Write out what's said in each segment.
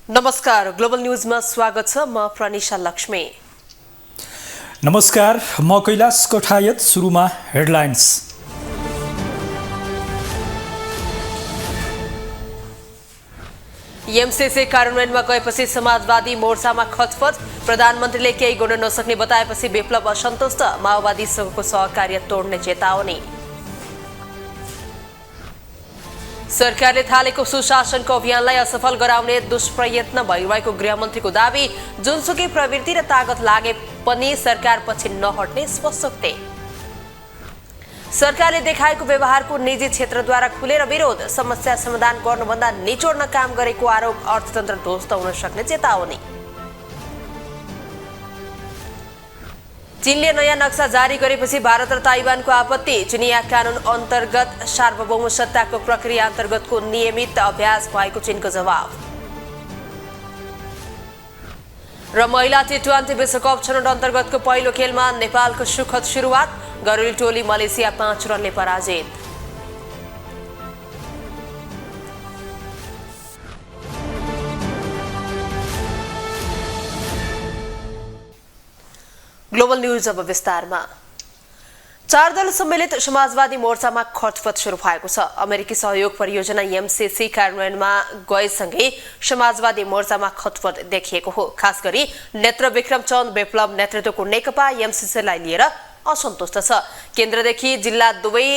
नमस्कार, ग्लोबल न्यूजमा स्वागत छ। म प्रनिशा लक्ष्मी। नमस्कार, म कैलाश कोठायत। सुरुमा हेडलाइन्स। एमसीसी कार्यान्वयनमा गएपछि समाजवादी मोर्चामा खतफत। प्रधानमन्त्रीले केही गर्न नसक्ने बताएपछि विप्लव असन्तुष्ट। माओवादीसँगको सहकार्य तोड्ने चेतावनी। सरकारले थालेको सुशासनको अभियानलाई असफल गराउने दुष्प्रयत्न भइरहेको गृहमन्त्रीको दावी। जुनसुकै प्रवृत्ति र तागत लागे पनि सरकार पछि नहट्ने स्पष्टोक्ति। सरकारले देखाएको व्यवहारको निजी क्षेत्रद्वारा खुलेर विरोध। समस्या समाधान गर्नुभन्दा निचोड्न काम गरेको आरोप। अर्थतन्त्र ध्वस्त हुन सक्ने चेतावनी। चीनले नयाँ नक्सा जारी गरेपछि भारत र ताइवानको आपत्ति। चिनिया कानून अन्तर्गत सार्वभौम सत्ताको प्रक्रिया अन्तर्गतको नियमित अभ्यास भएको चीनको जवाब। र महिला टी20 विश्वकप छनौट अन्तर्गतको पहिलो खेलमा नेपालको सुखद सुरुवात। गरुडी टोली मलेसिया 5 रनले पराजित। ग्लोबल न्यूज अब विस्तारमा। 4 दल सम्मिलित समाजवादी मोर्चामा खटपट सुरु भएको छ। अमेरिकी सहयोग परियोजना एमसीसी कार्यान्वयनमा गएसँगै समाजवादी मोर्चामा खटपट देखिएको हो। खास गरी नेत्र विक्रम चन्द विप्लव नेतृत्वको नेकपा एमसीसीलाई लिएर असन्तुष्ट छ। केन्द्रदेखि जिल्ला दुवै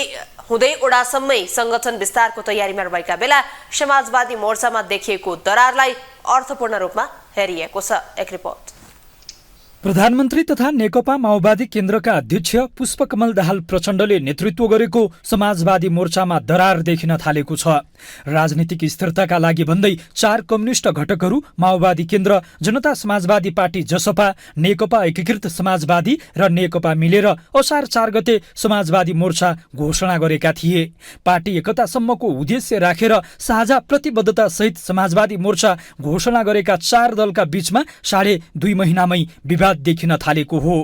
हुँदै ओडासम्मै संगठन विस्तारको तयारीमा रहेका बेला समाजवादी मोर्चामा देखिएको दरारलाई अर्थपूर्ण रूपमा हेरिएको छ। एक रिपोर्ट। प्रधानमन्त्री तथा नेकपा माओवादी केन्द्रका अध्यक्ष पुष्पकमल दाहाल प्रचण्डले नेतृत्व गरेको समाजवादी मोर्चामा दरार देखिन थालेको छ। राजनीतिक स्थिरताका लागि भन्दै 4 कम्युनिष्ट घटकहरू माओवादी केन्द्र, जनता समाजवादी पार्टी जसपा, नेकपा एकीकृत समाजवादी र नेकपा मिलेर असार 4 गते समाजवादी मोर्चा घोषणा गरेका थिए। पार्टी एकतासम्मको उद्देश्य राखेर साझा प्रतिबद्धता सहित समाजवादी मोर्चा घोषणा गरेका 4 दलका बीचमा 2.5 महिनामै विवाद देखिन थालेको हो।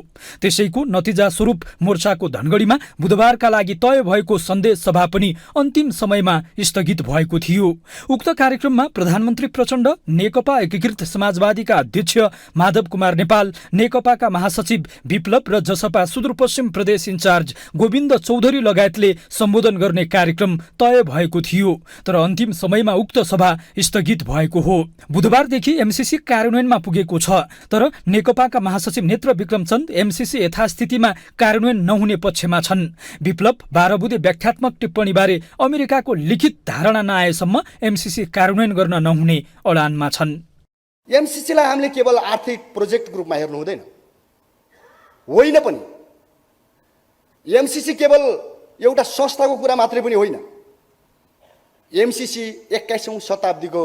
त्यसैको नतिजा स्वरूप मोर्चाको धनगढीमा बुधबारका लागि तय भएको सन्देश सभा पनि अन्तिम समयमा स्थगित भएको थियो। उक्त कार्यक्रममा प्रधानमन्त्री प्रचण्ड, नेकपा एकीकृत समाजवादीका अध्यक्ष माधव कुमार नेपाल, नेकपाका महासचिव विप्लव र जसपा सुदूरपश्चिम प्रदेश इन्चार्ज गोविन्द चौधरी लगायतले सम्बोधन गर्ने कार्यक्रम तय भएको थियो। तर अन्तिम समयमा उक्त सभा स्थगित भएको हो। बुधबारदेखि एमसीसी कार्यान्वयनमा पुगेको छ। तर नेकपाका महासचिव नेत्र विक्रम चन्द एमसीसी यथास्थितिमा कार्यान्वयन नहुने पक्षमा छन्। विप्लव 12 बुँदे व्याख्यात्मक टिप्पणीबारे अमेरिकाको लिखित धारणा नआएसम्म एमसीसी कार्यान्वयन गर्न नहुने अडानमा छन्। एमसीसीलाई हामीले केवल आर्थिक प्रोजेक्टको रूपमा हेर्नु हुँदैन, होइन पनि। एमसीसी केवल एउटा संस्थाको कुरा मात्रै पनि होइन। एमसीसी 21औं शताब्दीको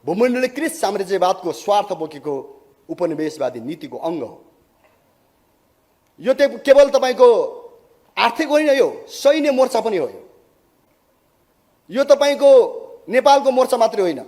भूमण्डलीकृत साम्राज्यवादको स्वार्थ बोकेको उपनिवेशवादी नीतिको अङ्ग हो। यो केवल तपाईको आर्थिक होइन, यो सैन्य मोर्चा पनि हो। यो तपाईको नेपालको मोर्चा मात्रै होइन,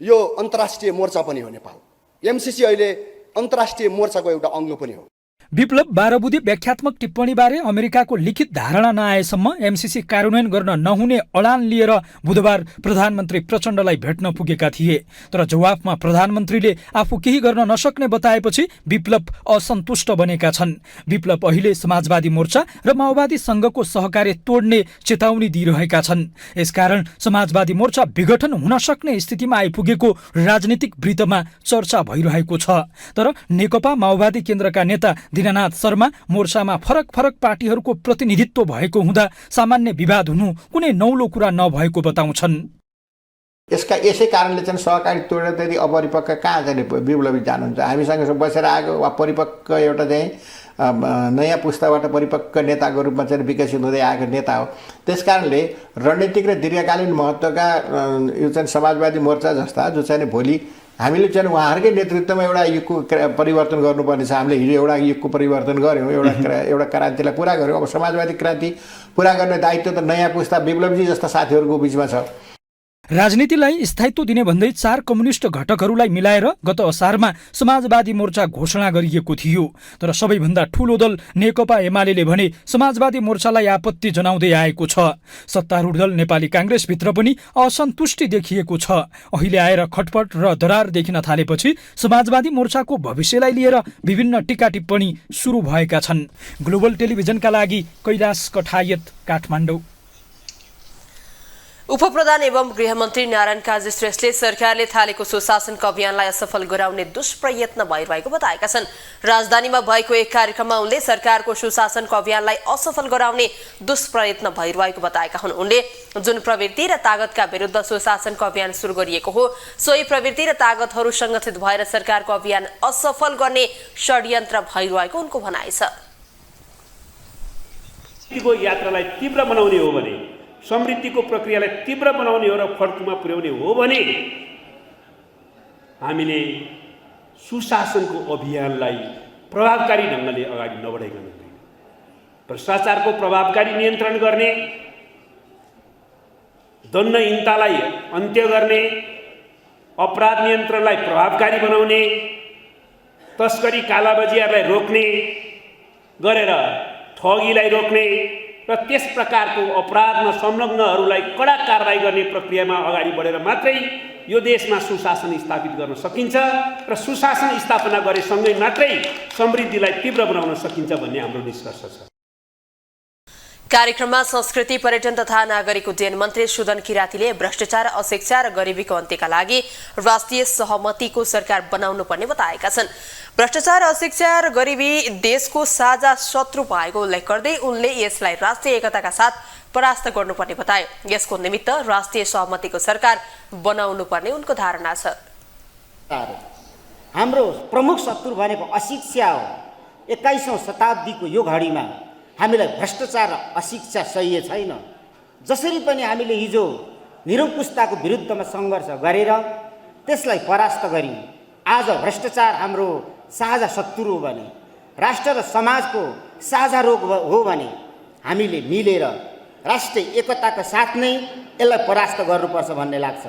यो अन्तर्राष्ट्रिय मोर्चा पनि हो। नेपाल एमसीसी अहिले अन्तर्राष्ट्रिय मोर्चाको एउटा अङ्ग पनि हो। विप्लव 12 बुँदे व्याख्यात्मक टिप्पणीबारे अमेरिकाको लिखित धारणा नआएसम्म एमसीसी कार्यान्वयन गर्न नहुने अडान लिएर बुधबार प्रधानमन्त्री प्रचण्डलाई भेट्न पुगेका थिए। तर जवाफमा प्रधानमन्त्रीले आफू केही गर्न नसक्ने बताएपछि विप्लव असन्तुष्ट बनेका छन्। विप्लव अहिले समाजवादी मोर्चा र माओवादी संघको सहकार्य तोड्ने चेतावनी दिइरहेका छन्। यसकारण समाजवादी मोर्चा विघटन हुन सक्ने स्थितिमा आइपुगेको राजनीतिक वृत्तमा चर्चा भइरहेको छ। तर नेकपा माओवादी केन्द्रका नेता दीनानाथ शर्मा मोर्चामा फरक फरक पार्टीहरूको प्रतिनिधित्व भएको हुँदा सामान्य विवाद हुनु कुनै नौलो कुरा नभएको बताउँछन्। यसै कारणले चाहिँ सहकारी तोडेर त्यति अपरिपक्व कहाँ चाहिँ विप्लवी जानुहुन्छ। हामीसँग बसेर आएको वा परिपक्व एउटा चाहिँ नयाँ पुस्ताबाट परिपक्व नेताको रूपमा चाहिँ विकसित हुँदै आएको नेता हो। त्यसकारणले रणनीतिक र दीर्घकालीन महत्त्वका यो चाहिँ समाजवादी मोर्चा जस्ता जो चाहिँ भोलि हामीले चाहिँ उहाँहरूकै नेतृत्वमा एउटा युगको परिवर्तन गर्नुपर्ने छ। हामीले हिजो एउटा युगको परिवर्तन गऱ्यौँ, एउटा क्रान्तिलाई पुरा गऱ्यौँ। अब समाजवादी क्रान्ति पुरा गर्ने दायित्व त नयाँ पुस्ता विप्लवजी जस्ता साथीहरूको बिचमा छ। राजनीतिलाई स्थायित्व दिने भन्दै 4 कम्युनिस्ट घटकहरूलाई मिलाएर गत असारमा समाजवादी मोर्चा घोषणा गरिएको थियो। तर सबैभन्दा ठूलो दल नेकपा एमाले भने समाजवादी मोर्चालाई आपत्ति जनाउँदै आएको छ। सत्तारूढ दल नेपाली कांग्रेसभित्र पनि असन्तुष्टि देखिएको छ। अहिले आएर खटपट र दरार देखिन थालेपछि समाजवादी मोर्चाको भविष्यलाई लिएर विभिन्न टीका टिप्पणी सुरु भएका छन्। ग्लोबल टेलिभिजनका लागि कैलाश कठायत, काठमाडौँ। उपप्रधान एवं गृहमन्त्री नारायण काजी श्रेष्ठले सरकारले थालेको सुशासनको अभियानलाई असफल गराउने दुष्प्रयत्न भइरहेको बताएका छन्। राजधानीमा भएको एक कार्यक्रममा उनले सरकारको सुशासनको अभियानलाई असफल गराउने दुष्प्रयत्न भइरहेको बताएका हुन्। उनले जुन प्रवृत्ति र तागतका विरुद्ध सुशासनको अभियान सुरु गरिएको हो, सोही प्रवृत्ति र तागतहरू संगठित भएर सरकारको अभियान असफल गर्ने षड्यन्त्र भइरहेको उनको भनाइ छ। यात्रालाई तीव्र बनाउने हो भने, समृद्धिको प्रक्रियालाई तीव्र बनाउने हो र फड्कुमा पुर्याउने हो भने हामीले सुशासनको अभियानलाई प्रभावकारी ढङ्गले अगाडि नबढाइकन हुँदैन। भ्रष्टाचारको प्रभावकारी नियन्त्रण गर्ने, दण्डहीनतालाई अन्त्य गर्ने, अपराध नियन्त्रणलाई प्रभावकारी बनाउने, तस्करी कालाबजारीलाई रोक्ने गरेर ठगीलाई रोक्ने र त्यस प्रकारको अपराधमा संलग्नहरूलाई कडा कारबाही गर्ने प्रक्रियामा अगाडि बढेर मात्रै यो देशमा सुशासन स्थापित गर्न सकिन्छ र सुशासन स्थापना गरेसँगै मात्रै समृद्धिलाई तीव्र बनाउन सकिन्छ भन्ने हाम्रो निष्कर्ष छ। कार्यक्रममा संस्कृति, पर्यटन तथा नागरिक उड्डयन मन्त्री सुदन किरातीले भ्रष्टाचार, अशिक्षा र गरिबीको अन्त्यका लागि राष्ट्रिय सहमतिको सरकार बनाउनु पर्ने बताएका छन्। भ्रष्टाचार, अशिक्षा र गरिबी देशको साझा शत्रु भएको उल्लेख गर्दै उनले यसलाई राष्ट्रिय एकताका साथ परास्त गर्नुपर्ने बताए। यसको निमित्त राष्ट्रिय सहमतिको सरकार बनाउनु पर्ने उनको धारणा छ। हाम्रो प्रमुख शत्रु भनेको अशिक्षा हो। 21औं शताब्दीको यो घडीमा हामीलाई भ्रष्टाचार र अशिक्षा सह्य छैन। जसरी पनि हामीले हिजो निरङ्कुशताको विरुद्धमा सङ्घर्ष गरेर त्यसलाई परास्त गर्यौँ, आज भ्रष्टाचार हाम्रो साझा शत्रु हो भने, राष्ट्र र समाजको साझा रोग हो भने हामीले मिलेर राष्ट्रिय एकताका साथ नै यसलाई परास्त गर्नुपर्छ भन्ने लाग्छ।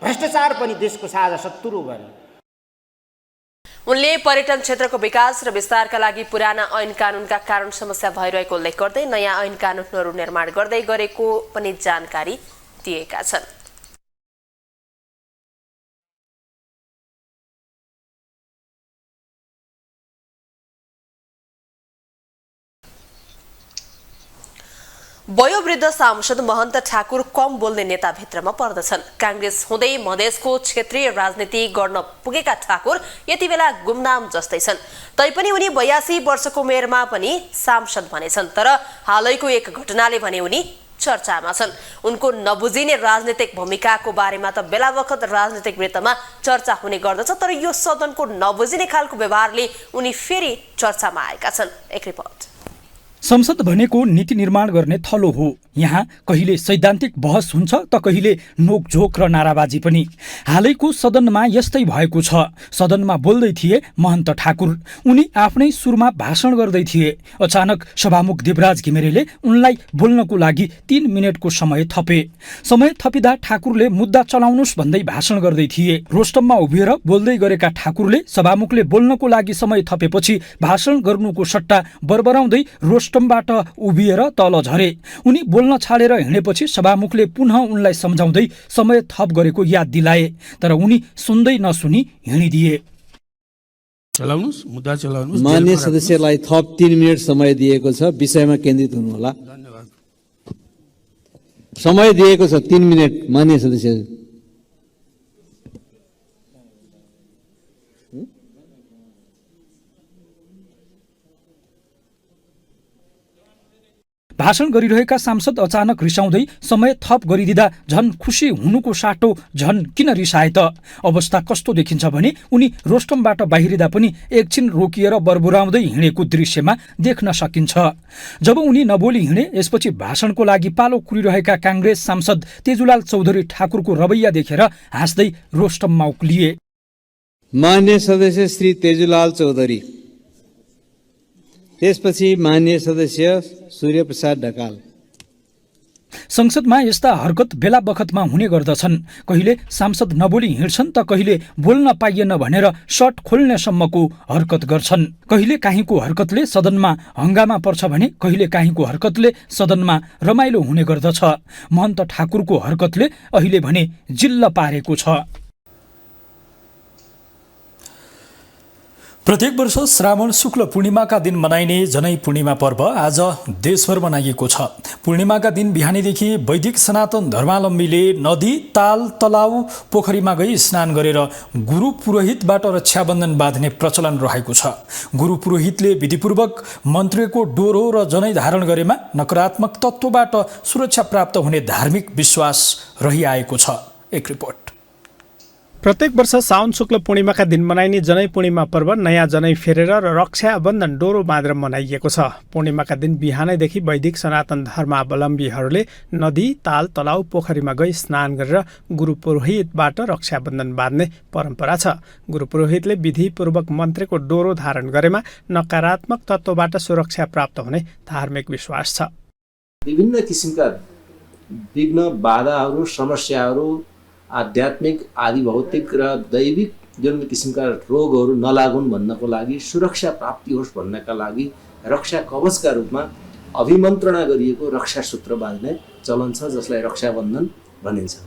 भ्रष्टाचार पनि देशको साझा शत्रु हो भने। उनले पर्यटन क्षेत्रको विकास र विस्तारका लागि पुराना ऐन कानुनका कारण समस्या भइरहेको उल्लेख गर्दै नयाँ ऐन कानुनहरू निर्माण गर्दै गरेको पनि जानकारी दिएका छन्। वयोवृद्ध सांसद महन्त ठाकुर कम बोल्ने नेताभित्रमा पर्दछन्। कांग्रेस हुँदै मधेसको क्षेत्रीय राजनीति गर्न पुगेका ठाकुर यति बेला गुमनाम जस्तै छन्। तैपनि उनी 82 वर्षको उमेरमा पनि सांसद भनेछन्। तर हालैको एक घटनाले भने उनी चर्चामा छन्। उनको नबुझिने राजनीतिक भूमिकाको बारेमा त बेला बखत राजनीतिक वृत्तमा चर्चा हुने गर्दछ, तर यो सदनको नबुझिने खालको व्यवहारले उनी फेरि चर्चामा आएका छन्। एक रिपोर्ट। संसद भनेको नीति निर्माण गर्ने थलो हो। यहाँ कहिले सैद्धान्तिक बहस हुन्छ त कहिले नोकझोक र नाराबाजी पनि। हालैको सदनमा यस्तै भएको छ। सदनमा बोल्दै थिए महन्त ठाकुर। उनी आफ्नै सुरमा भाषण गर्दै थिए। अचानक सभामुख देवराज घिमिरेले उनलाई बोल्नको लागि 3 मिनेटको समय थपे। समय थपिँदा ठाकुरले मुद्दा चलाउनुस् भन्दै भाषण गर्दै थिए। रोस्टममा उभिएर बोल्दै गरेका ठाकुरले सभामुखले बोल्नको लागि समय थपेपछि भाषण गर्नुको सट्टा बरबराउँदै रोस्टमबाट उभिएर तल झरे। उनी बोल्न छाडेर हिँडेपछि सभामुखले पुनः उनलाई सम्झाउँदै समय थप गरेको याद दिलाए, तर उनी सुन्दै नसुनी हिँडिदिए। मान्य सदस्यलाई थप 3 मिनेट समय दिएको छ। विषयमा केन्द्रित हुनुहोला। समय दिएको छ 3 मिनेट मान्य सदस्य। भाषण गरिरहेका सांसद अचानक रिसाउँदै समय थप गरिदिँदा झन खुसी हुनुको साटो झन किन रिसाए त? अवस्था कस्तो देखिन्छ भने उनी रोस्टमबाट बाहिरिँदा पनि एकछिन रोकिएर बरबुराउँदै हिँडेको दृश्यमा देख्न सकिन्छ। जब उनी नबोली हिँडे यसपछि भाषणको लागि पालो कुरिरहेका कांग्रेस सांसद तेजुलाल चौधरी ठाकुरको रवैया देखेर हाँस्दै रोस्टममा उक्लिए। मान्य सदस्य श्री तेजुलाल चौधरी, त्यसपछि मान्य सदस्य सूर्य प्रसाद ढकाल, संसदमा यस्ता हरकत बेला बखतमा हुने गर्दछन्। कहिले सांसद नबोली हिँड्छन् त कहिले बोल्न पाइएन भनेर सर्ट खोल्नेसम्मको हरकत गर्छन्। कहिले काहीँको हरकतले सदनमा हंगामा पर्छ भने कहिले काहीँको हरकतले सदनमा रमाइलो हुने गर्दछ। महन्त ठाकुरको हरकतले अहिले भने जिल्ल पारेको छ। प्रत्येक वर्ष श्रावण शुक्ल पूर्णिमाका दिन मनाइने जनै पूर्णिमा पर्व आज देशभर मनाइएको छ। पूर्णिमाका दिन बिहानीदेखि वैदिक सनातन धर्मावलम्बीले नदी, ताल, तलाउ, पोखरीमा गई स्नान गरेर गुरु पुरोहितबाट रक्षाबन्धन बाँध्ने प्रचलन रहेको छ। गुरु पुरोहितले विधिपूर्वक मन्त्रीको डोरो र जनै धारण गरेमा नकारात्मक तत्त्वबाट सुरक्षा प्राप्त हुने धार्मिक विश्वास रहिआएको छ। एक रिपोर्ट। प्रत्येक वर्ष साउन शुक्ल पूर्णिमाका दिन मनाइने जनै पूर्णिमा पर्व नयाँ जनै फेरेर र रक्षाबन्धन डोरो बाँधेर मनाइएको छ। पूर्णिमाका दिन बिहानैदेखि वैदिक सनातन धर्मावलम्बीहरूले नदी, ताल, तलाउ, पोखरीमा गई स्नान गरेर गुरु पुरोहितबाट रक्षाबन्धन बाँध्ने परम्परा छ। गुरु पुरोहितले विधिपूर्वक मन्त्रीको डोरो धारण गरेमा नकारात्मक तत्त्वबाट सुरक्षा प्राप्त हुने धार्मिक विश्वास छ। विभिन्न किसिमका विघ्न, बाधाहरू, समस्याहरू, आध्यात्मिक, आदि भौतिक र दैविक जुन किसिमका रोगहरू नलागुन् भन्नको लागि, सुरक्षा प्राप्ति होस् भन्नका लागि रक्षा कवचका रूपमा अभिमन्त्रणा गरिएको रक्षा सूत्र बाँध्ने चलन छ, जसलाई रक्षाबन्धन भनिन्छ।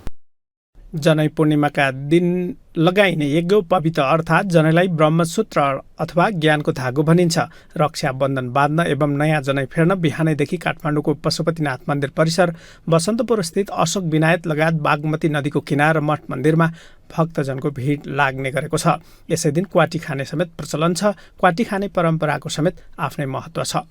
जनै पूर्णिमाका दिन लगाइने यज्ञ पवित्र अर्थात् जनैलाई ब्रह्मसूत्र अथवा ज्ञानको धागो भनिन्छ। रक्षाबन्धन बाँध्न एवं नयाँ जनै फेर्न बिहानैदेखि काठमाडौँको पशुपतिनाथ मन्दिर परिसर, बसन्तपुर स्थित अशोक विनायक लगायत बागमती नदीको किनार र मठ मन्दिरमा भक्तजनको भिड लाग्ने गरेको छ। यसै दिन क्वाटी खाने समेत प्रचलन छ। क्वाटी खाने परम्पराको समेत आफ्नै महत्त्व छ।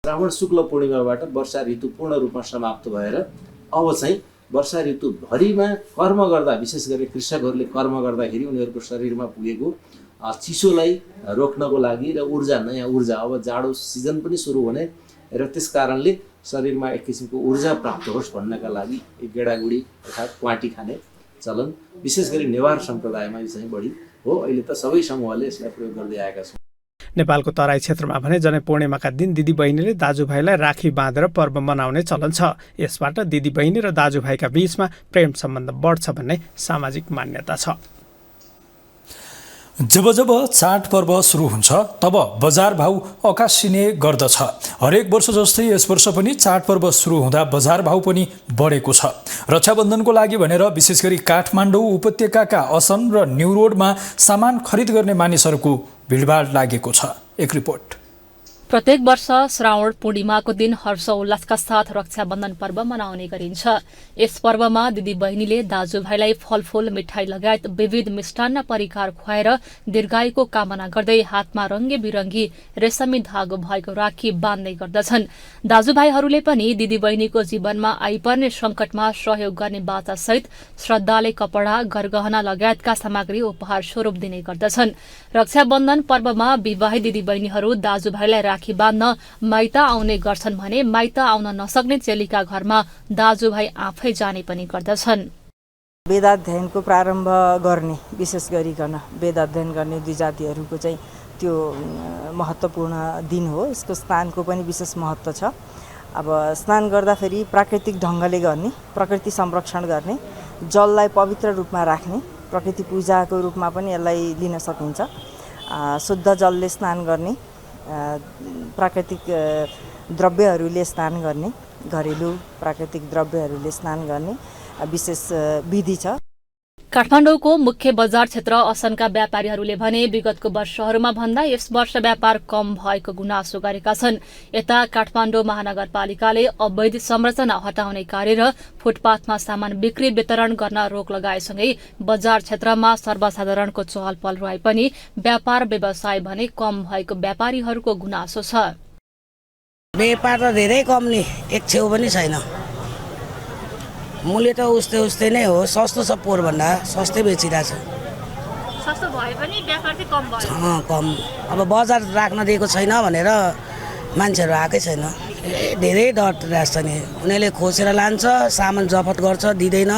श्रावण शुक्ल पूर्णिमाबाट वर्षा ऋतु पूर्ण रूपमा समाप्त भएर अब चाहिँ वर्षा ऋतुभरिमा कर्म गर्दा, विशेष गरी कृषकहरूले कर्म गर्दाखेरि उनीहरूको शरीरमा पुगेको चिसोलाई रोक्नको लागि र नयाँ ऊर्जा, अब जाडो सिजन पनि सुरु हुने र त्यस कारणले शरीरमा एक किसिमको ऊर्जा प्राप्त होस् भन्नका लागि गेडागुडी अर्थात् क्वाटी खाने चलन विशेष गरी नेवार सम्प्रदायमा यो चाहिँ बढी हो। अहिले त सबै समूहले यसलाई प्रयोग गर्दै आएका छन्। नेपालको तराई क्षेत्रमा भने जनै पूर्णिमाका दिन दिदीबहिनीले दाजुभाइलाई राखी बाँधेर पर्व मनाउने चलन छ। यसबाट दिदीबहिनी र दाजुभाइका बीचमा प्रेम सम्बन्ध बढ्छ भन्ने सामाजिक मान्यता छ। जब जब चाड पर्व सुरु हुन्छ तब बजार भाउ अकासिने गर्दछ। हरेक वर्ष जस्तै यस वर्ष पनि चाड पर्व सुरु हुँदा बजार भाउ पनि बढेको छ। रक्षाबन्धनको लागि भनेर विशेष गरी काठमाडौँ उपत्यकाका असन र न्यू रोडमा सामान खरिद गर्ने मानिसहरूको भिडभाड लागेको छ। एक रिपोर्ट। प्रत्येक वर्ष श्रावण पूर्णिमाको दिन हर्षोल्लासका साथ रक्षाबन्धन पर्व मनाउने गरिन्छ। यस पर्वमा दिदीबहिनीले दाजुभाइलाई फलफूल, मिठाई लगायत विविध मिष्टान्न परिकार खुवाएर दीर्घायुको कामना गर्दै हातमा रङ्गे बिरङ्गी रेशमी धागो भएको राखी बाँध्ने गर्दछन्। दाजुभाइहरूले पनि दिदीबहिनीको जीवनमा आइपर्ने संकटमा सहयोग गर्ने बाचासहित श्रद्धाले कपडा, गरगहना लगायतका सामग्री उपहार स्वरूप दिने गर्दछन्। रक्षाबन्धन पर्वमा विवाहित दिदीबहिनीहरू दाजुभाइलाई राखी बाँध्न माइत आउने गर्छन् भने माइत आउन नसक्ने चेलीका घरमा दाजुभाइ आफै जाने पनि गर्दछन्। वेदाध्ययनको प्रारम्भ गर्ने, विशेष गरिकन वेदाध्ययन गर्ने दुई जातिहरूको चाहिँ त्यो महत्त्वपूर्ण दिन हो। यसको स्नानको पनि विशेष महत्त्व छ। अब स्नान गर्दाखेरि प्राकृतिक ढङ्गले गर्ने, प्रकृति संरक्षण गर्ने, जललाई पवित्र रूपमा राख्ने, प्रकृति पूजाको रूपमा पनि यसलाई लिन सकिन्छ। शुद्ध जलले स्नान गर्ने, प्राकृतिक द्रव्यहरूले स्नान गर्ने, घरेलु प्राकृतिक द्रव्यहरूले स्नान गर्ने विशेष विधि छ। काठमाडौँको मुख्य बजार क्षेत्र असनका व्यापारीहरूले भने विगतको वर्षहरूमा भन्दा यस वर्ष व्यापार कम भएको गुनासो गरेका छन्। यता काठमाडौँ महानगरपालिकाले अवैध संरचना हटाउने कार्य र फुटपाथमा सामान बिक्री वितरण गर्न रोक लगाएसँगै बजार क्षेत्रमा सर्वसाधारणको चहल पहल रहे पनि व्यापार व्यवसाय भने कम भएको व्यापारीहरूको गुनासो छ। व्यापार त धेरै कम नि, एक छेउ पनि छैन। मूल्य त उस्तै नै हो, सस्तो छ, पोहोर भन्दा सस्तै बेचिरहेछ। सस्तो भए पनि व्यापार चाहिँ कम भयो। कम। अब बजार राख्न दिएको छैन भनेर मान्छेहरू आएकै छैन। धेरै डर रहेछ नि, उनीहरूले खोसेर लान्छ, सामान जफत गर्छ, दिँदैन।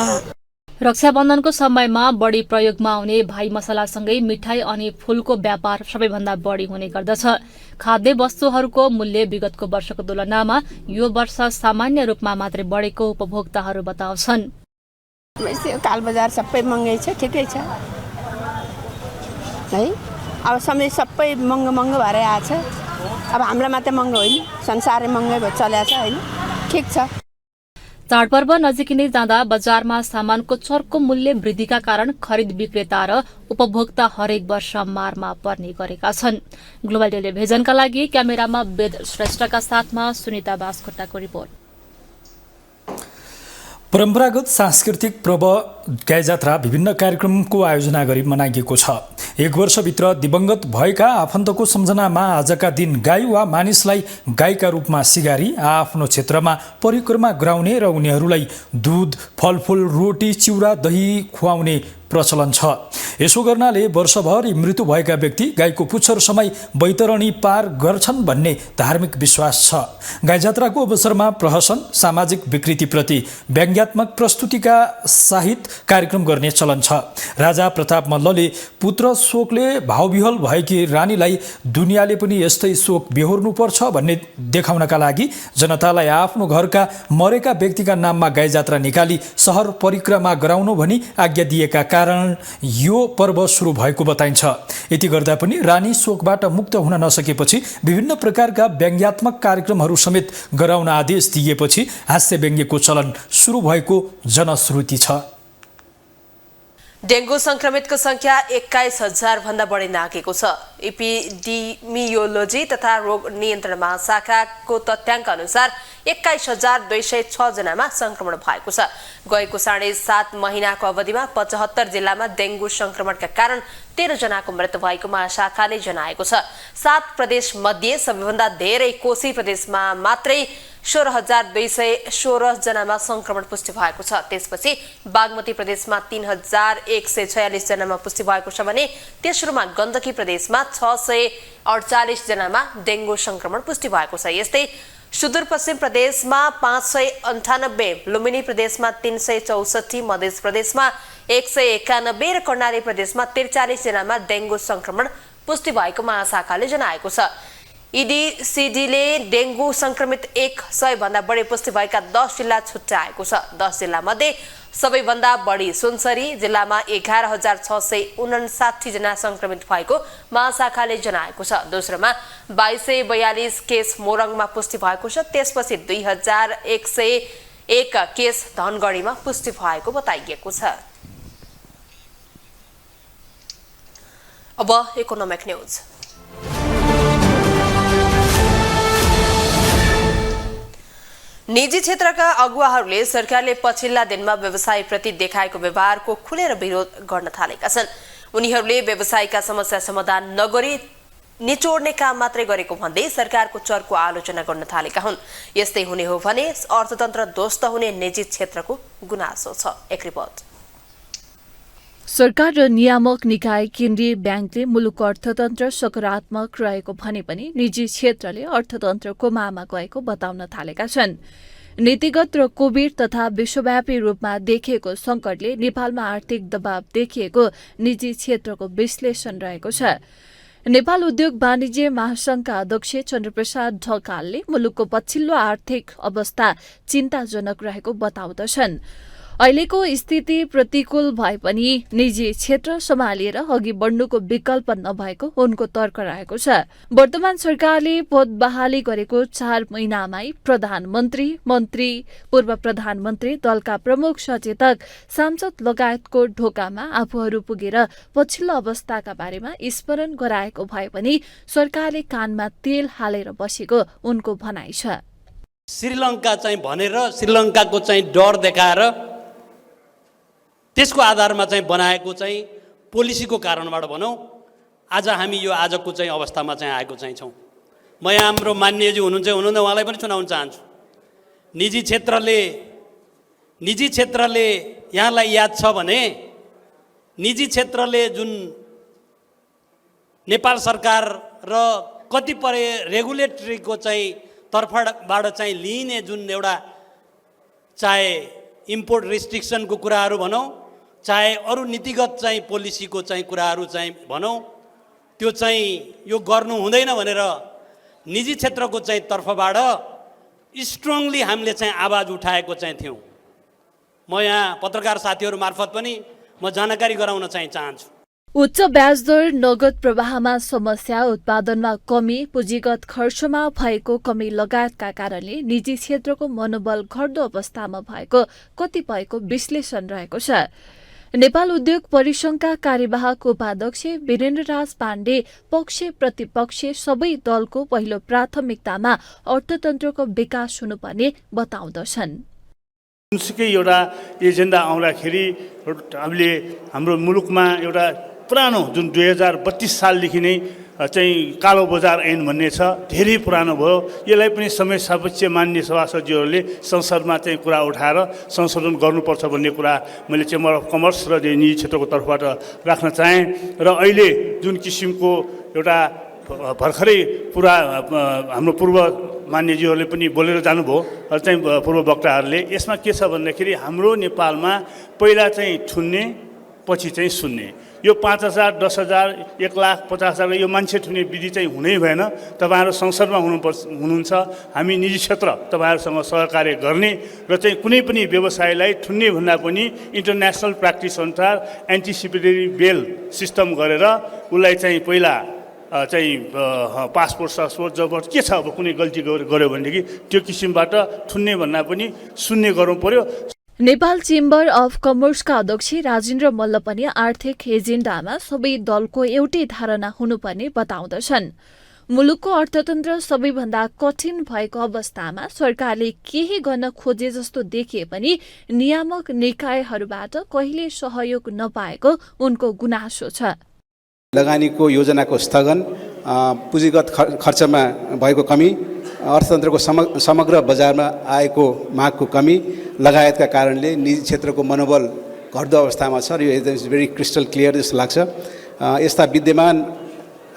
रक्षाबन्धनको समयमा बढी प्रयोगमा आउने भाइ मसलासँगै मिठाई अनि फूलको व्यापार सबैभन्दा बढी हुने गर्दछ। खाद्य वस्तुहरूको मूल्य विगतको वर्षको तुलनामा यो वर्ष सामान्य रूपमा मात्रै बढेको उपभोक्ताहरू बताउँछन्। कालबजार सबै महँगै छ, ठिकै छ है। अब समय सबै महँगो भएर आएको छ। अब हामीलाई मात्रै महँगो होइन, संसारै महँगै भएर चलेको छ होइन, ठिक छ। चाडपर्व नजिकिँदै जाँदा बजारमा सामानको चर्को मूल्य वृद्धिका कारण खरिद विक्रेता र उपभोक्ता हरेक वर्ष मारमा पर्ने गरेका छन्। ग्लोबल टेलिभिजनका लागि क्यामेरामा वेद श्रेष्ठका साथमा सुनिता बास्कोटाको रिपोर्ट। परम्परागत सांस्कृतिक पर्व गाई जात्रा विभिन्न कार्यक्रमको आयोजना गरी मनाइएको छ। एक वर्षभित्र दिवंगत भएका आफन्तको सम्झनामा आजका दिन गाई वा मानिसलाई गाईका रूपमा सिगारी आफ्नो क्षेत्रमा परिक्रमा गराउने र उनीहरूलाई दूध, फलफूल, रोटी, चिउरा, दही खुवाउने प्रचलन छ। यसो गर्नाले वर्षभरि मृत्यु भएका व्यक्ति गाईको पुच्छर समय बैतरणी पार गर्छन् भन्ने धार्मिक विश्वास छ। गाई जात्राको अवसरमा प्रहसन, सामाजिक विकृतिप्रति व्यङ्ग्यात्मक प्रस्तुतिका सहित कार्यक्रम गर्ने चलन छ। राजा प्रताप मल्लले पुत्र शोकले भावविह्वल भएकी रानीलाई दुनियाँले पनि यस्तै शोक बेहोर्नुपर्छ भन्ने देखाउनका लागि जनतालाई आफ्नो घरका मरेका व्यक्तिका नाममा गाई जात्रा निकाली सहर परिक्रमा गराउनु भनी आज्ञा दिएका कारण यो पर्व सुरु भएको बताइन्छ। यति गर्दा पनि रानी शोकबाट मुक्त हुन नसकेपछि विभिन्न प्रकारका व्यङ्ग्यात्मक कार्यक्रमहरू समेत गराउन आदेश दिएपछि हास्य व्यङ्ग्यको चलन सुरु भएको जनश्रुति छ। डेंगू संक्रमितको संख्या 21,000 भन्दा बढी नाघेको छ। एपिडेमियोलोजी तथा रोग नियन्त्रण महाशाखाको तथ्याङ्क अनुसार 21,206 जनामा संक्रमण भएको छ। गएको 7.5 महिनाको अवधिमा 75 जिल्लामा डेंगू संक्रमणका कारण 13 जनाको मृत्यु भएको महाशाखाले जनाएको छ। 7 प्रदेश मध्ये सबैभन्दा धेरै कोशी प्रदेशमा मात्रै 16,216 जनामा संक्रमण पुष्टि भएको छ। त्यसपछि बागमती प्रदेशमा 3,146 जनामा पुष्टि भएको छ भने तेस्रोमा गण्डकी प्रदेशमा 648 जनामा डेंगू संक्रमण पुष्टि भएको छ। यस्तै सुदूरपश्चिम प्रदेशमा 598, लुम्बिनी प्रदेशमा 364, मध्य प्रदेशमा 191 र कर्णाली प्रदेशमा 43 जनामा डेंगू संक्रमण पुष्टि भएको महाशाखाले जनाएको छ। ईडीसीडीले डेंगू संक्रमित 100 भन्दा बढी पुष्टि भएका 10 जिल्ला छुट्याएको छ। 10 जिल्ला मध्ये सबैभन्दा बढी सुनसरी जिल्लामा 11,659 जना संक्रमित भएको महाशाखाले जनाएको छ। दोस्रोमा 2,242 केस मोरङमा पुष्टि भएको छ। त्यसपछि 2,101 केस धनगढीमा पुष्टि भएको बताइएको छ। अब इकोनोमिक न्यूज। निजी क्षेत्रका अगुवाहरूले सरकारले पछिल्ला दिनमा व्यवसायप्रति देखाएको व्यवहारको खुलेर विरोध गर्न थालेका छन्। उनीहरूले व्यवसायका समस्या समाधान नगरी निचोड्ने काम मात्रै गरेको भन्दै सरकारको चरको आलोचना गर्न थालेका हुन्। यस्तै हुने हो भने अर्थतन्त्र ध्वस्त हुने निजी क्षेत्रको गुनासो छ। एक रिपोर्ट। सरकार र नियामक निकाय केन्द्रीय ब्याङ्कले मुलुकको अर्थतन्त्र सकारात्मक रहेको भने पनि निजी क्षेत्रले अर्थतन्त्रको मामा गएको बताउन थालेका छन्। नीतिगत र कोभिड तथा विश्वव्यापी रूपमा देखिएको संकटले नेपालमा आर्थिक दबाव देखिएको निजी क्षेत्रको विश्लेषण रहेको छ। नेपाल उद्योग वाणिज्य महासंघका अध्यक्ष चन्द्रप्रसाद ढकालले मुलुकको पछिल्लो आर्थिक अवस्था चिन्ताजनक रहेको बताउँदछन्। अहिलेको स्थिति प्रतिकूल भए पनि निजी क्षेत्र सम्हालिएर अघि बढ्नुको विकल्प नभएको उनको तर्क रहेको छ। वर्तमान सरकारले पद बहाली गरेको 4 महिनामै प्रधानमन्त्री, मन्त्री, पूर्व प्रधानमन्त्री, दलका प्रमुख सचेतक, सांसद लगायतको ढोकामा आफूहरू पुगेर पछिल्लो अवस्थाका बारेमा स्मरण गराएको भए पनि सरकारले कानमा तेल हालेर बसेको उनको भनाइ छ। श्रीलङ्का चाहिँ भनेर श्रीलङ्काको चाहिँ डर देखाएर त्यसको आधारमा चाहिँ बनाएको चाहिँ पोलिसीको कारणबाट भनौँ आज हामी यो आजको चाहिँ अवस्थामा चाहिँ आएको चाहिँ छौँ। म यहाँ हाम्रो मान्यजी हुनुहुन्छ उहाँलाई पनि सुनाउन चाहन्छु। निजी क्षेत्रले यहाँलाई याद छ भने निजी क्षेत्रले जुन नेपाल सरकार र कतिपय रेगुलेटरीको चाहिँ तर्फबाट चाहिँ लिइने जुन एउटा चाहे इम्पोर्ट रिस्ट्रिक्सनको कुराहरू भनौँ चाहे अरू नीतिगत चाहिँ पोलिसीको चाहिँ कुराहरू चाहिँ भनौँ, त्यो चाहिँ यो गर्नु हुँदैन भनेर निजी क्षेत्रको चाहिँ तर्फबाट स्ट्रङली हामीले चाहिँ आवाज उठाएको चाहिँ थियौँ। म यहाँ पत्रकार साथीहरू मार्फत पनि म जानकारी गराउन चाहिँ चाहन्छु। उच्च ब्याज दर, नगद प्रवाहमा समस्या, उत्पादनमा कमी, पुँजीगत खर्चमा भएको कमी लगायतका कारणले निजी क्षेत्रको मनोबल घट्दो अवस्थामा भएको कतिपयको विश्लेषण रहेको छ। नेपाल उद्योग परिसंघका कार्यवाहक उपाध्यक्ष वीरेन्द्रराज पाण्डे पक्ष प्रतिपक्ष सबै दलको पहिलो प्राथमिकतामा अर्थतन्त्रको विकास हुनुपर्ने बताउँदछन्। जुनसुकै एउटा एजेन्डा आउँदाखेरि हामीले हाम्रो मुलुकमा एउटा पुरानो जुन 2032 सालदेखि नै चाहिँ कालो बजार ऐन भन्ने छ, धेरै पुरानो भयो। यसलाई पनि समय सापेक्ष मान्य सभासदज्यूहरूले संसदमा चाहिँ कुरा उठाएर संशोधन गर्नुपर्छ भन्ने कुरा मैले चेम्बर अफ कमर्स र निजी क्षेत्रको तर्फबाट राख्न चाहेँ। र अहिले जुन किसिमको एउटा भर्खरै पुरा हाम्रो पूर्व मान्यज्यूहरूले पनि बोलेर जानुभयो चाहिँ पूर्व वक्ताहरूले, यसमा के छ भन्दाखेरि हाम्रो नेपालमा पहिला चाहिँ ठुन्ने पछि चाहिँ सुन्ने, यो 5,000, 10,000, 1,50,000 यो मान्छे ठुने विधि चाहिँ हुनै भएन। तपाईँहरू संसदमा हुनुहुन्छ, हामी निजी क्षेत्र तपाईँहरूसँग सहकार्य गर्ने र चाहिँ कुनै पनि व्यवसायलाई ठुन्ने भन्दा पनि इन्टरनेसनल प्र्याक्टिस अनुसार एन्टिसिपेटरी बेल सिस्टम गरेर उसलाई चाहिँ पहिला चाहिँ पासपोर्ट सासपोर्ट जब के छ, अब कुनै गल्ती गर्यो भनेदेखि त्यो किसिमबाट ठुन्ने भन्दा पनि सुन्ने गर्नु पर्यो। नेपाल चेम्बर अफ कमर्सका अध्यक्ष राजेन्द्र मल्ल पनि आर्थिक एजेन्डामा सबै दलको एउटै धारणा हुनुपर्ने बताउँदछन्। मुलुकको अर्थतन्त्र सबैभन्दा कठिन भएको अवस्थामा सरकारले केही गर्न खोजे जस्तो देखिए पनि नियामक निकायहरूबाट कहिले सहयोग नपाएको उनको गुनासो छ। लगानीको योजनाको स्थगन, पुँजीगत खर्चमा भएको कमी, अर्थतन्त्रको समग्र बजारमा आएको मागको कमी लगायतका कारणले निजी क्षेत्रको मनोबल घट्दो अवस्थामा छ र यो इज भेरी क्रिस्टल क्लियर जस्तो लाग्छ। यस्ता विद्यमान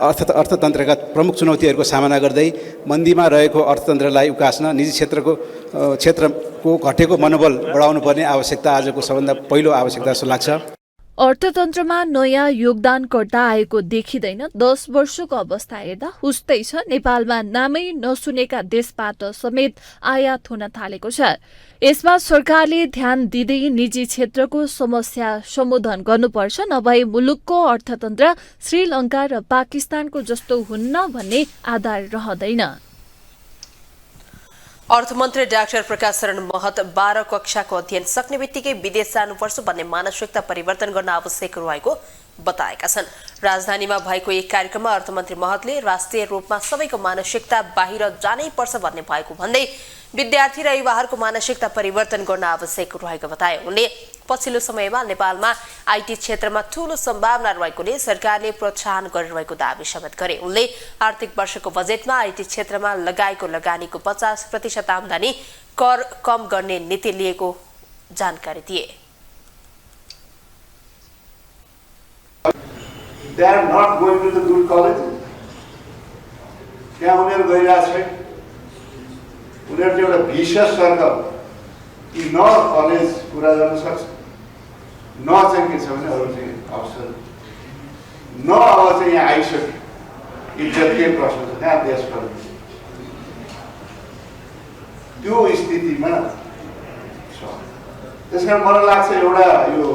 अर्थतन्त्रका प्रमुख चुनौतीहरूको सामना गर्दै मन्दीमा रहेको अर्थतन्त्रलाई उकास्न निजी क्षेत्रको घटेको मनोबल बढाउनु पर्ने आवश्यकता आजको सबभन्दा पहिलो आवश्यकता जस्तो लाग्छ। अर्थतन्त्रमा नयाँ योगदानकर्ता आएको देखिँदैन। 10 वर्षको अवस्था हेर्दा उस्तै छ। नेपालमा नामै नसुनेका देशबाट समेत आयात हुन थालेको छ। यसमा सरकारले ध्यान दिँदै निजी क्षेत्रको समस्या सम्बोधन गर्नुपर्छ, नभए मुलुकको अर्थतन्त्र श्रीलङ्का र पाकिस्तानको जस्तो हुन्न भन्ने आधार रहँदैन। अर्थमन्त्री डाक्टर प्रकाश शरण महत 12 कक्षाको अध्ययन सक्ने बित्तिकै विदेश जानुपर्छ भन्ने मानसिकता परिवर्तन गर्न आवश्यक रहेको बताएका छन्। राजधानीमा भएको एक कार्यक्रममा अर्थमन्त्री महतले राष्ट्रिय रूपमा सबैको मानसिकता बाहिर जानै पर्छ भन्ने भएको भन्दै विद्यार्थी र युवाहरूको मानसिकता परिवर्तन गर्न आवश्यक रहेको बताए। उनले पछिल्लो समयमा नेपालमा आईटी क्षेत्रमा ठूलो सम्भावना रहेकोले सरकारले प्रोत्साहन गरिरहेको दावी समेत गरे। उनले आर्थिक वर्षको बजेटमा आईटी क्षेत्रमा लगाएको लगानीको 50% आमदानी कर कम गर्ने नीति लिएको जानकारी दिए। They are not going to the good colleges. त्यहाँ उनीहरू गइरहेको छ, उनीहरू एउटा भिसियस सर्कल, कि न कलेज पुरा गर्न सक्छ, न चाहिँ के छ भने अरू चाहिँ अवसर, न अब चाहिँ यहाँ आइसक्यो इज्जतकै प्रश्न छ त्यहाँ देशको। त्यो स्थितिमा छ। त्यस कारण मलाई लाग्छ एउटा यो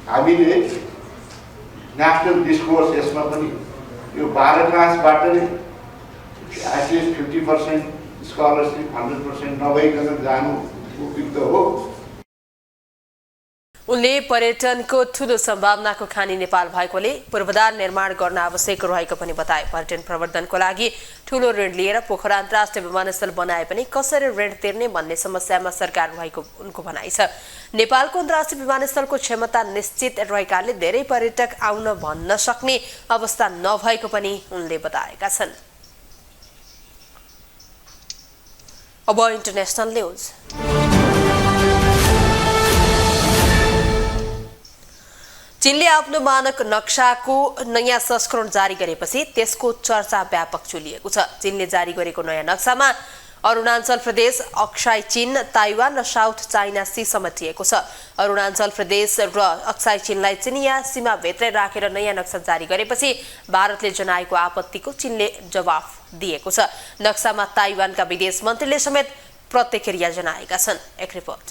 हामीले नेसनल डिस्कोर्स यसमा पनि यो 12 क्लासबाट नै एटलिस्ट 50% स्कलरसिप 100% नभइकन जानु उपयुक्त हो। उनले पर्यटनको ठूलो सम्भावनाको खानी नेपाल भएकोले पूर्वाधार निर्माण गर्न आवश्यक रहेको पनि बताए। पर्यटन प्रवर्धनको लागि ठूलो ऋण लिएर पोखरा अन्तर्राष्ट्रिय विमानस्थल बनाए पनि कसरी ऋण तिर्ने भन्ने समस्यामा सरकार रहेको उनको भनाइ छ। नेपालको अन्तर्राष्ट्रिय विमानस्थलको क्षमता निश्चित रहेकाले धेरै पर्यटक आउन भन्न सक्ने अवस्था नभएको पनि उनले बताएका छन्। अब इन्टरनेशनल न्यूज। चीनले आफ्नो मानक नक्साको नयाँ संस्करण जारी गरेपछि त्यसको चर्चा व्यापक चुलिएको छ। चीनले जारी गरेको नयाँ नक्सामा अरुणाचल प्रदेश अक्साई चीन ताइवान र साउथ चाइना सी समेटिएको छ। अरुणाचल प्रदेश र अक्साई चीनलाई चिनिया सीमाभित्रै राखेर नयाँ नक्सा जारी गरेपछि भारतले जनाएको आपत्तिको चीनले जवाफ दिएको छ। नक्सामा ताइवानका विदेश मन्त्रीले समेत प्रतिक्रिया जनाएका छन्। एक रिपोर्ट।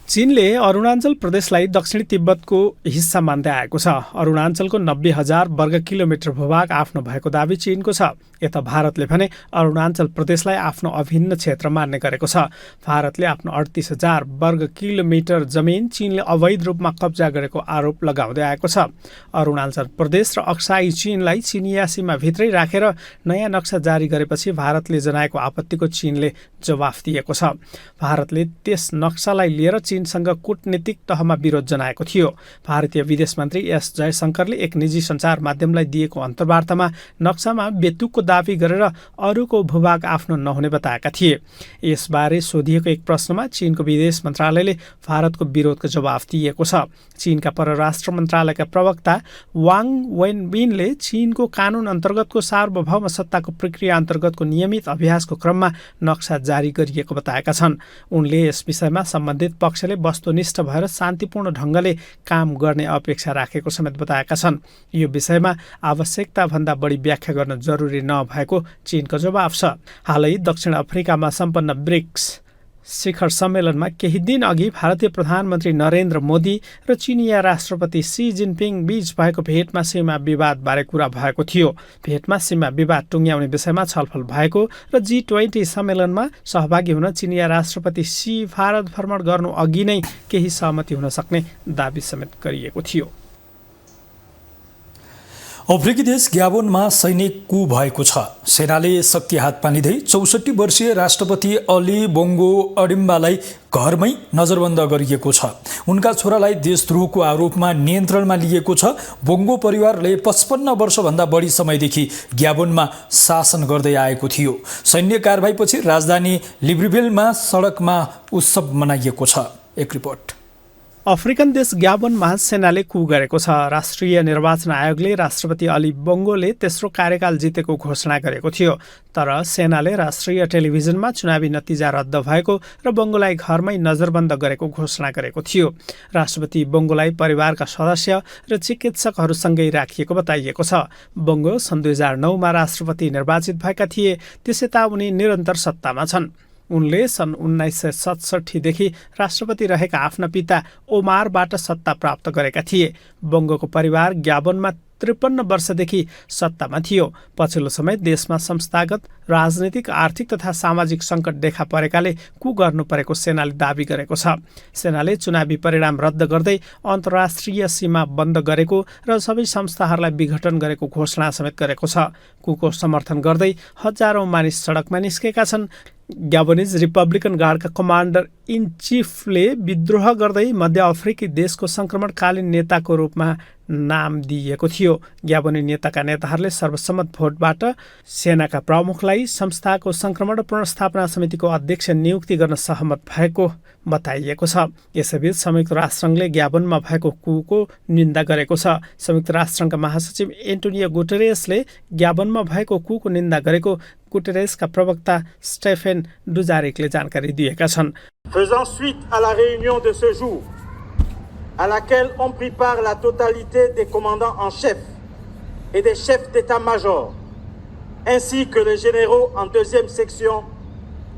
चीनले अरुणाचल प्रदेशलाई दक्षिणी तिब्बतको हिस्सा मान्दै आएको छ। अरुणाचलको 90,000 वर्ग किलोमिटर भूभाग आफ्नो भएको दावी चीनको छ। यता भारतले भने अरुणाचल प्रदेशलाई आफ्नो अभिन्न क्षेत्र मान्ने गरेको छ। भारतले आफ्नो 38,000 वर्ग किलोमिटर जमिन चीनले अवैध रूपमा कब्जा गरेको आरोप लगाउँदै आएको छ। अरुणाचल प्रदेश र अक्साई चीनलाई चिनिया सीमाभित्रै राखेर नयाँ नक्सा जारी गरेपछि भारतले जनाएको आपत्तिको चीनले जवाफ दिएको छ। भारतले त्यस नक्सालाई लिएर चीनसँग कूटनीतिक तहमा विरोध जनाएको थियो। भारतीय विदेश मन्त्री एस जयशंकरले एक निजी सञ्चार माध्यमलाई दिएको अन्तर्वार्तामा नक्सामा बेतुकको दावी गरेर अरूको भूभाग आफ्नो नहुने बताएका थिए। यसबारे सोधिएको एक प्रश्नमा चीनको विदेश मन्त्रालयले भारतको विरोधको जवाफ दिएको छ। चीनका परराष्ट्र मन्त्रालयका प्रवक्ता वाङ वेनबिनले चीनको कानुन अन्तर्गतको सार्वभौम सत्ताको प्रक्रिया अन्तर्गतको नियमित अभ्यासको क्रममा नक्सा जारी गरिएको बताएका छन्। उनले यस विषयमा सम्बन्धित पक्षले वस्तुनिष्ठ भएर शान्तिपूर्ण ढङ्गले काम गर्ने अपेक्षा राखेको समेत बताएका छन्। यो विषयमा आवश्यकताभन्दा बढी व्याख्या गर्न जरुरी नभएको चीनको जवाफ छ। हालै दक्षिण अफ्रिकामा सम्पन्न ब्रिक्स शिखर सम्मेलनमा केही दिन अघि भारतीय प्रधानमन्त्री नरेन्द्र मोदी र चिनिया राष्ट्रपति सी जिनपिङ बीच भएको भेटमा सीमा विवादबारे कुरा भएको थियो। भेटमा सीमा विवाद टुङ्ग्याउने विषयमा छलफल भएको र G20 सम्मेलनमा सहभागी हुन चिनिया राष्ट्रपति सी भारत भ्रमण गर्नु अघि नै केही सहमति हुन सक्ने दावी समेत गरिएको थियो। अफ्रिकी देश ग्याबोनमा सैनिक कू भएको छ। सेनाले शक्ति हात पालिँदै 64 वर्षीय राष्ट्रपति अली बोंगो अडिम्बालाई घरमै नजरबन्द गरिएको छ। उनका छोरालाई देशद्रोहको आरोपमा नियन्त्रणमा लिएको छ। बोंगो परिवारले 55 वर्षभन्दा बढी समयदेखि ग्याबोनमा शासन गर्दै आएको थियो। सैन्य कारबाहीपछि राजधानी लिब्रिभिलमा सडकमा उत्सव मनाइएको छ। एक रिपोर्ट। अफ्रिकन देश ग्याबोनमा सेनाले कू गरेको छ। राष्ट्रिय निर्वाचन आयोगले राष्ट्रपति अली बोंगोले तेस्रो कार्यकाल जितेको घोषणा गरेको थियो। तर सेनाले राष्ट्रिय टेलिभिजनमा चुनावी नतिजा रद्द भएको र बोंगोलाई घरमै नजरबन्द गरेको घोषणा गरेको थियो। राष्ट्रपति बोंगोलाई परिवारका सदस्य र चिकित्सकहरूसँगै राखिएको बताइएको छ। बोंगो सन् 2009मा राष्ट्रपति निर्वाचित भएका थिए। त्यसैता उनी निरन्तर सत्तामा छन्। उनले सन् 1967 देखि राष्ट्रपति रहेका आफ्ना पिता ओमारबाट सत्ता प्राप्त गरेका थिए। बोंगोको परिवार ग्याबोनमा 53 वर्षदेखि सत्तामा थियो। पछिल्लो समय देशमा संस्थागत राजनीतिक आर्थिक तथा सामाजिक सङ्कट देखा परेकाले कू गर्नु परेको सेनाले दावी गरेको छ। सेनाले चुनावी परिणाम रद्द गर्दै अन्तर्राष्ट्रिय सीमा बन्द गरेको र सबै संस्थाहरूलाई विघटन गरेको घोषणा समेत गरेको छ। कूको समर्थन गर्दै हजारौं मानिस सडकमा निस्केका छन्। ग्याबोनिज रिपब्लिकन गार्डका कमान्डर इन चिफले विद्रोह गर्दै मध्य अफ्रिकी देशको सङ्क्रमणकालीन नेताको रूपमा नाम दिइएको थियो। ग्याबोनी नेताका नेताहरूले सर्वसम्मत भोटबाट सेनाका प्रमुखलाई संस्थाको सङ्क्रमण र पुनर्स्थापना समितिको अध्यक्ष नियुक्ति गर्न सहमत भएको बताइएको छ। यसैबीच संयुक्त राष्ट्रसङ्घले ग्याबोनमा भएको कूको निन्दा गरेको छ। संयुक्त राष्ट्रसङ्घका महासचिव एन्टोनियो गुटेरेसले ग्याबोनमा भएको कूको निन्दा गरेको गुटेरेसका प्रवक्ता स्टेफेन डुजारिकले जानकारी दिएका छन्। Faisant suite à la réunion de ce jour, à laquelle ont pris part la totalité des commandants en chef et des chefs d'état-major, ainsi que les généraux en deuxième section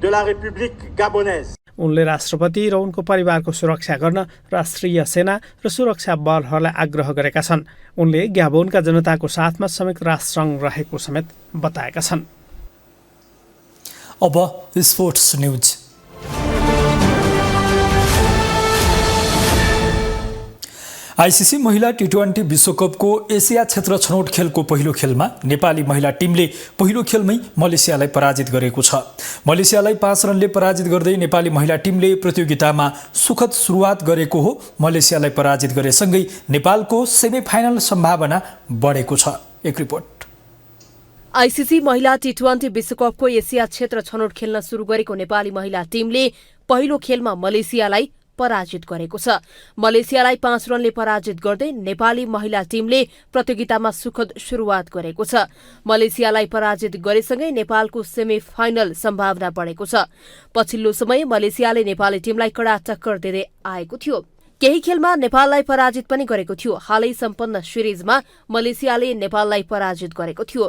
de la République gabonaise. उनले राष्ट्रपति र उनको परिवारको सुरक्षा गर्न राष्ट्रिय सेना र सुरक्षा बलहरूलाई आग्रह गरेका छन्। उनले ग्याबोनका जनताको साथमा संयुक्त राष्ट्रसङ्घ रहेको समेत बताएका छन्। अब स्पोर्ट्स न्यूज। आईसीसी महिला टी20 विश्वकपको एसिया क्षेत्र छनौट खेलको पहिलो खेलमा नेपाली महिला टिमले पहिलो खेलमै मलेसियालाई पराजित गरेको छ। मलेसियालाई 5 रनले पराजित गर्दै नेपाली महिला टिमले प्रतियोगितामा सुखद सुरुवात गरेको हो। मलेसियालाई पराजित गरेसँगै नेपालको सेमिफाइनल सम्भावना बढेको छ। एक रिपोर्ट। आईसीसी महिला टी20 विश्वकपको एसिया क्षेत्र छनौट खेल्न सुरु गरेको नेपाली महिला टिमले पहिलो खेलमा मलेसियालाई पराजित गरेको छ। मलेसियालाई 5 रनले पराजित गर्दै नेपाली महिला टिमले प्रतियोगितामा सुखद शुरूआत गरेको छ। मलेसियालाई पराजित गरेसँगै नेपालको सेमी फाइनल सम्भावना बढेको छ। पछिल्लो समय मलेसियाले नेपाली टिमलाई कडा टक्कर दिँदै आएको थियो। केही खेलमा नेपाललाई पराजित पनि गरेको थियो। हालै सम्पन्न सिरिजमा मलेसियाले नेपाललाई पराजित गरेको थियो।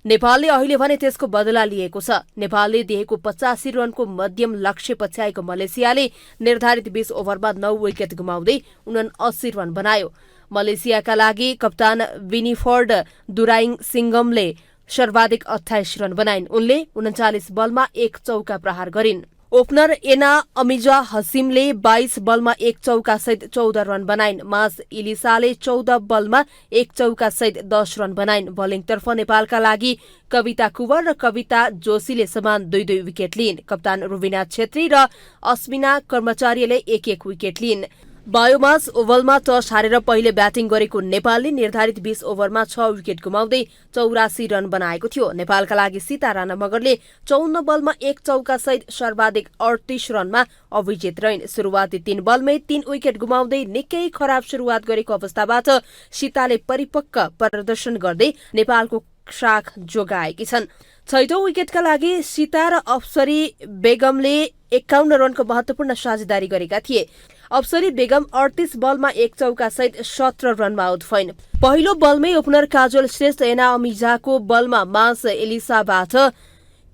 नेपालले अहिले भने त्यसको बदला लिएको छ। नेपालले दिएको 85 रनको मध्यम लक्ष्य पछ्याएको मलेसियाले निर्धारित 20 ओभरमा 9 विकेट गुमाउँदै 79 रन बनायो। मलेसियाका लागि कप्तान विनिफोर्ड दुराइङ सिंगमले सर्वाधिक 28 रन बनाइन्। उनले 39 बलमा 1 चौका प्रहार गरिन्। ओपनर एना अमिजा हसिमले 22 बलमा 1 चौका सहित 14 रन बनाइन्। मास इलिसाले 14 बलमा 1 चौका सहित 10 रन बनाइन्। बलिङतर्फ नेपालका लागि कविता कुवर र कविता जोशीले समान 2-2 विकेट लिइन्। कप्तान रुबिना छेत्री र अस्मिना कर्मचारीले 1-1 विकेट लिइन्। बायोमास ओभलमा टस हारेर पहिले ब्याटिङ गरेको नेपालले निर्धारित 20 ओभरमा 6 विकेट गुमाउँदै 84 रन बनाएको थियो। नेपालका लागि सीता राणा मगरले 54 बलमा 1 चौका सहित सर्वाधिक 38 रनमा अविजित रहिन्। सुरुवाती 3 बलमै 3 विकेट गुमाउँदै निकै खराब सुरुवात गरेको अवस्थाबाट सीताले परिपक्व प्रदर्शन गर्दै नेपालको साख जोगाएकी छन्। 6औं विकेटका लागि सीता र अप्सरी बेगमले 51 रनको महत्वपूर्ण साझेदारी गरेका थिए। अप्सरी बेगम 38 बलमा 1 चौका सहित 17 रनमा आउट भइन्। पहिलो बलमै ओपनर काजल श्रेष्ठ एना अमिजाको बलमा मास एलिसाबाट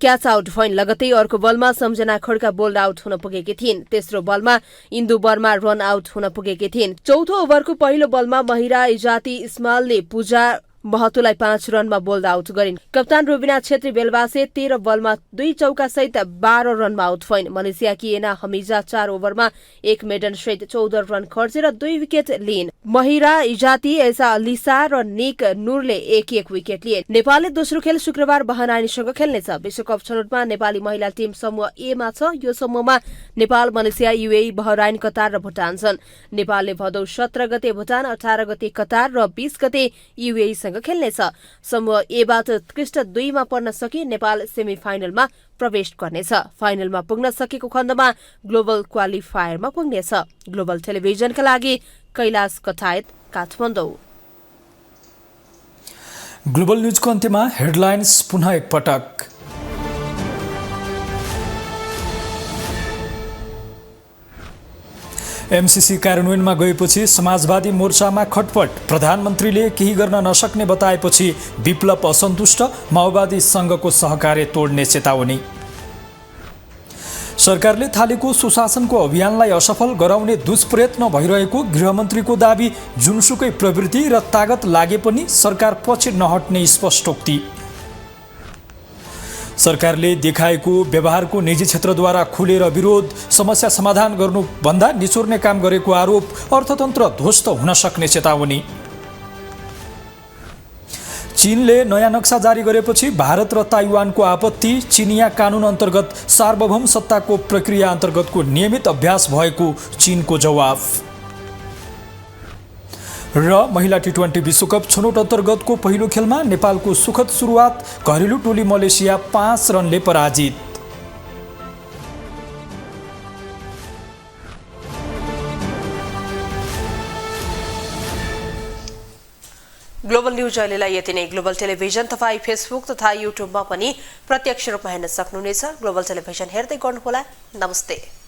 क्याच आउट भइन्। लगतै अर्को बलमा सम्झना खड्का बोल्ड आउट हुन पुगेकी थिइन्। तेस्रो बलमा इन्दु बर्मा रन आउट हुन पुगेकी थिइन्। चौथो ओभरको पहिलो बलमा महिरा इजाती इस्मालले पूजा महतोलाई 5 रनमा बोल्ड आउट गरिन्। कप्तान रुबिना छेत्री बेलबासे 13 बलमा 2 चौका सहित 12 रनमा आउट भइन्। मलेसियाकी एना हमिजा 4 ओभरमा 1 मेडन सहित 14 रन खर्चेर 2 विकेट लिइन्। महिरा इजाती ऐसा लिसा र निक नूरले 1-1 विकेट लिए। नेपालले दोस्रो खेल शुक्रबार बहराइनसँग खेल्नेछ। विश्वकप छनौटमा नेपाली महिला टिम समूह ए मा छ। यो समूहमा Nepal, Malaysia, UAE, Bahrain, Qatar र भुटान छन्। नेपालले भदौ 17 गते भुटान, 18 गते कतार र 20 गते युएई खेल्नेछ। समूह एबाट उत्कृष्ट 2 मा पर्न सके नेपाल सेमी फाइनलमा प्रवेश गर्नेछ। फाइनलमा पुग्न सकेको खण्डमा ग्लोबल क्वालिफायरमा पुग्नेछ। ग्लोबल टेलिभिजनका लागि कैलाश कठायत, काठमाडौँ। ग्लोबल न्यूजको अन्त्यमा हेडलाइन्स पुनः एकपटक। एमसीसी कार्यान्वयनमा गएपछि समाजवादी मोर्चामा खटपट। प्रधानमन्त्रीले केही गर्न नसक्ने बताएपछि विप्लव असन्तुष्ट, माओवादी संघको सहकार्य तोड्ने चेतावनी। सरकारले थालेको सुशासनको अभियानलाई असफल गराउने दुष्प्रयत्न भइरहेको गृहमन्त्रीको दाबी। जुनसुकै प्रवृत्ति र तागत लागे पनि सरकार पछि नहट्ने स्पष्टोक्ति। सरकारले देखाएको व्यवहारको निजी क्षेत्रद्वारा खुलेर विरोध, समस्या समाधान गर्नुभन्दा निचोर्ने काम गरेको आरोप। अर्थतन्त्र ध्वस्त हुन सक्ने चेतावनी। चीनले नयाँ नक्सा जारी गरेपछि भारत र ताइवानको आपत्ति। चिनिया कानुन अन्तर्गत सार्वभौम सत्ताको प्रक्रिया अन्तर्गतको नियमित अभ्यास भएको चीनको जवाफ। र महिला टी20 विश्वकप छनौट अन्तर्गतको पहिलो खेलमा नेपालको सुखद सुरुवात। घरेलु टोली मलेसिया 5 रनले पराजित। ग्लोबल न्यूज अहिलेलाई यति नै। ग्लोबल टेलिभिजन तपाईँ फेसबुक तथा युट्युबमा पनि प्रत्यक्ष रूपमा हेर्न सक्नुहुनेछ। ग्लोबल टेलिभिजन हेर्दै गर्नुहोला। नमस्ते।